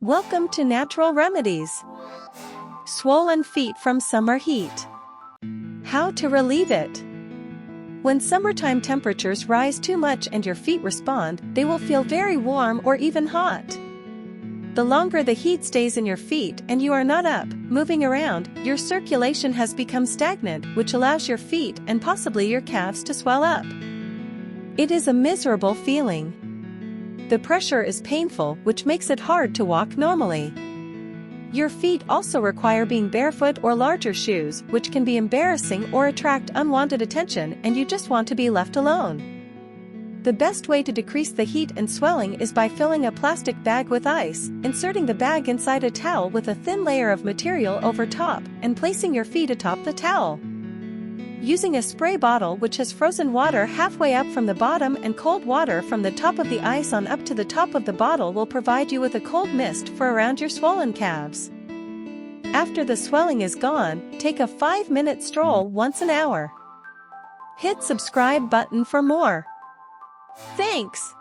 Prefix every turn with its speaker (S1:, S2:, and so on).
S1: Welcome to Natural Remedies. Swollen feet from summer heat. How to relieve it. When summertime temperatures rise too much and your feet respond, they will feel very warm or even hot. The longer the heat stays in your feet and you are not up, moving around, your circulation has become stagnant, which allows your feet and possibly your calves to swell up. It is a miserable feeling. The pressure is painful, which makes it hard to walk normally. Your feet also require being barefoot or larger shoes, which can be embarrassing or attract unwanted attention, and you just want to be left alone. The best way to decrease the heat and swelling is by filling a plastic bag with ice, inserting the bag inside a towel with a thin layer of material over top, and placing your feet atop the towel. Using a spray bottle which has frozen water halfway up from the bottom and cold water from the top of the ice on up to the top of the bottle will provide you with a cold mist for around your swollen calves. After the swelling is gone, take a 5-minute stroll once an hour. Hit subscribe button for more. Thanks!